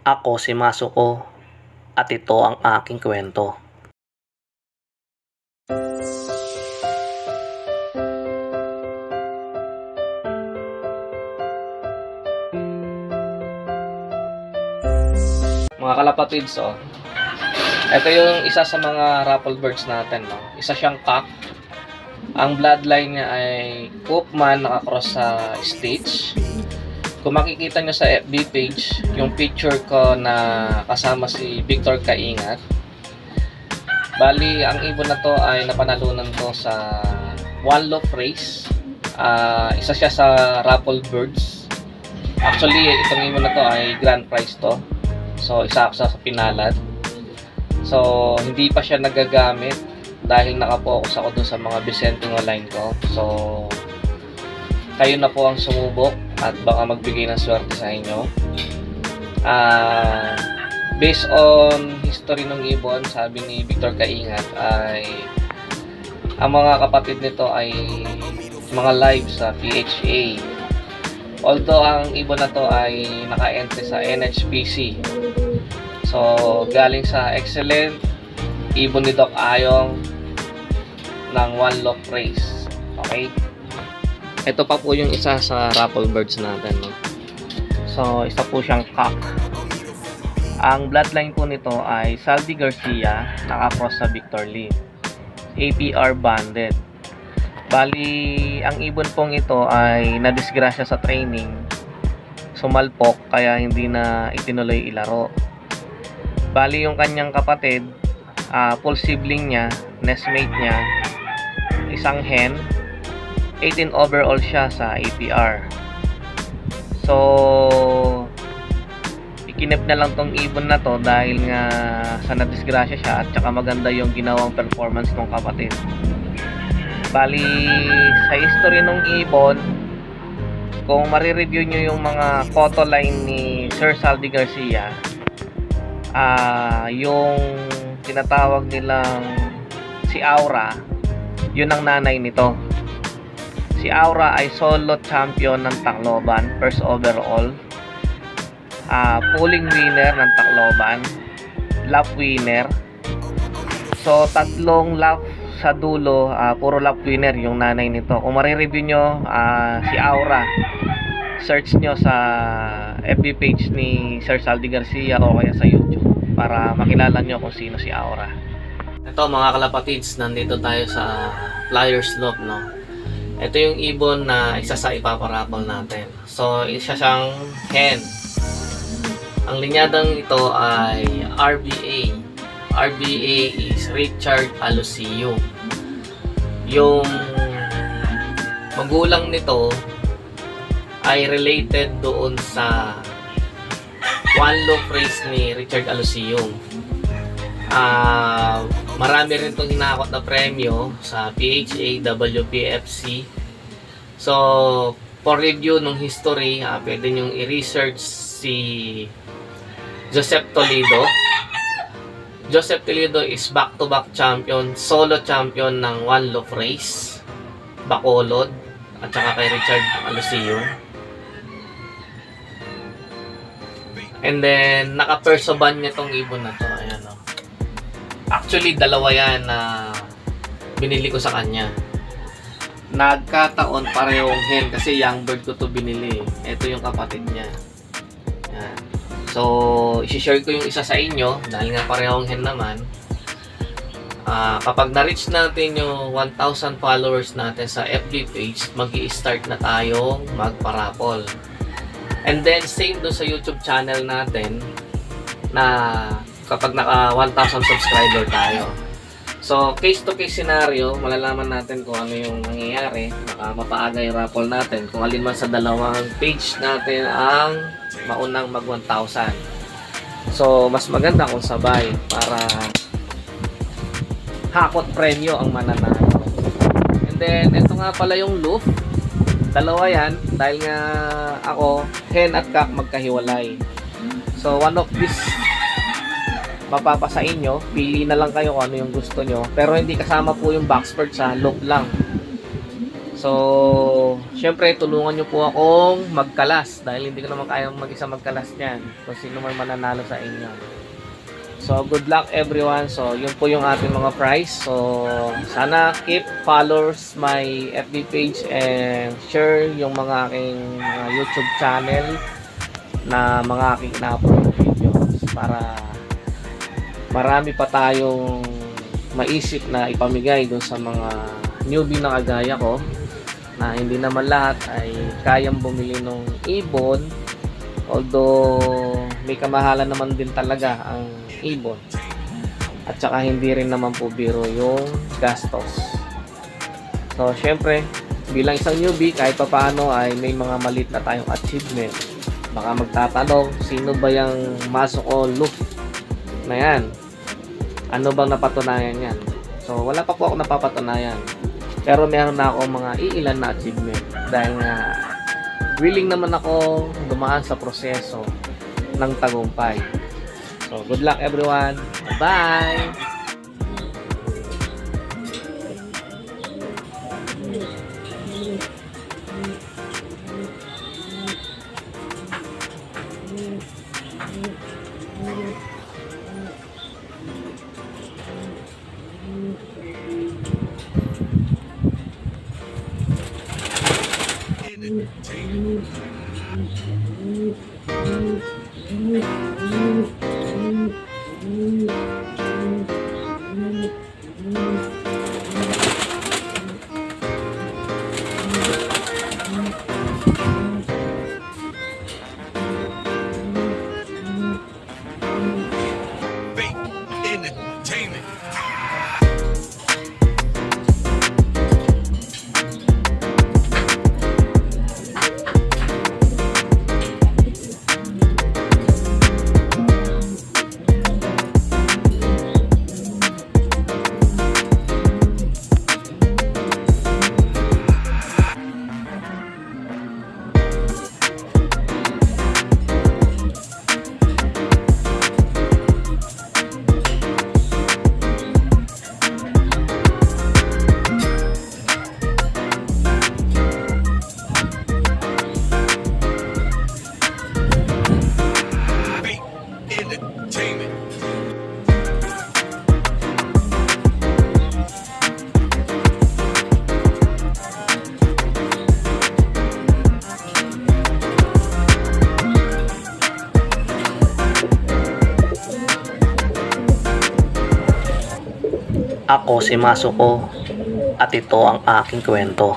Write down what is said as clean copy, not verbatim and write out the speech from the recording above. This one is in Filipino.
Ako si Masuko at ito ang aking kwento. Mga kalapatids, ito yung isa sa mga raffle birds natin, no? Isa siyang cock. Ang bloodline niya ay Koopman, nakakross sa Stitch. Kung makikita nyo sa FB page, yung picture ko na kasama si Victor Kaingat. Bali, ang ibon na to ay napanalunan to sa One Love Race. Isa siya sa raffle birds. Actually, itong ibon na to ay grand prize to. So, isa sa pinalad. So, hindi pa siya nagagamit dahil nakapokus ako dun sa mga Bicentennial line ko. So, kayo na po ang sumubok at baka magbigay ng swerte sa inyo. Based on history ng ibon, sabi ni Victor Kaingat ay ang mga kapatid nito ay mga live sa PHA. Although ang ibon na to ay naka-entry sa NHPC. So, galing sa excellent ibon ni Doc Ayong ng One Love Race. Okay? Ito pa po yung isa sa raffle birds natin, no? So, isa po siyang cock. Ang bloodline po nito ay Saldi Garcia, nakakross sa Victor Lee. APR banded. Bali, ang ibon pong ito ay nadisgrasya sa training. Sumalpok, kaya hindi na itinuloy ilaro. Bali, yung kanyang kapatid, full sibling niya, nestmate niya, isang hen, 18 overall siya sa APR. So, ikinip na lang tong ibon na to dahil nga sa nadisgrasya siya at saka maganda yung ginawang performance ng kapatid. Bali, sa history ng ibon, kung marireview nyo yung mga photo line ni Sir Saldi Garcia, yung tinatawag nilang si Aura, yun ang nanay nito. Si Aura ay solo champion ng Tacloban, first overall, pulling winner ng Tacloban, lap winner. So, tatlong lap sa dulo, puro lap winner yung nanay nito. Kung marireview nyo si Aura, search nyo sa FB page ni Sir Saldi Garcia o kaya sa YouTube para makilala nyo kung sino si Aura. Ito mga kalapatids, nandito tayo sa Flyers Loop, no? Ito yung ibon na isa sa ipaparapol natin. So, isa siyang hen. Ang linyadang ito ay RBA. RBA is Richard Alocio. Yung magulang nito ay related doon sa One Love Race ni Richard Alocio. Marami rin itong hinakot na premyo sa PHA, WPFC. So, for review ng history, pwede nyong i-research si Joseph Toledo. Joseph Toledo is back-to-back champion, solo champion ng One Love Race, Bacolod, at saka kay Richard Alocio. And then, naka-perso ban niya tong ibon na to. Ayan, o. Actually, dalawa yan na binili ko sa kanya. Nagkataon parehong hen kasi young bird ko to binili. Ito yung kapatid niya. Ayan. So, isi-share ko yung isa sa inyo dahil nga parehong hen naman. Kapag na-reach natin yung 1,000 followers natin sa FB page, mag-i-start na tayong magparapol. And then, same doon sa YouTube channel natin na kapag naka 1,000 subscriber tayo. So, case-to-case scenario, malalaman natin kung ano yung nangyayari. Mapaaga yung raffle natin. Kung alin man sa dalawang page natin ang maunang mag 1,000. So, mas maganda kung sabay para hakot premyo ang mananalo. And then, ito nga pala yung loop. Dalawa yan dahil nga ako, hen at cock magkahiwalay. So, one of these mapapa sa inyo, pili na lang kayo kung ano yung gusto nyo, pero hindi kasama po yung backspurt sa loop lang. So, syempre, tulungan nyo po akong magkalas dahil hindi ko naman kayang mag-isa magkalas niyan kung sino man mananalo sa inyo. So, good luck everyone. So, yun po yung ating mga prize. So, sana keep followers my FB page and share yung mga aking YouTube channel na mga aking na-upload videos para marami pa tayong maisip na ipamigay dun sa mga newbie na kagaya ko na hindi naman lahat ay kayang bumili ng ibon, although may kamahalan naman din talaga ang ibon, at saka hindi rin naman po biro yung gastos. So syempre bilang isang newbie, kahit pa paano ay may mga malit na tayong achievement. Baka magtatanong, sino ba yung Masuko look na yan? Ano bang napatunayan yan? So wala pa po ako napapatunayan, pero meron na ako mga iilan na achievement dahil nga willing naman ako dumaan sa proseso ng tagumpay. So good luck everyone. Bye! Entertainment. Entertainment. Ako si Masuko at ito ang aking kwento.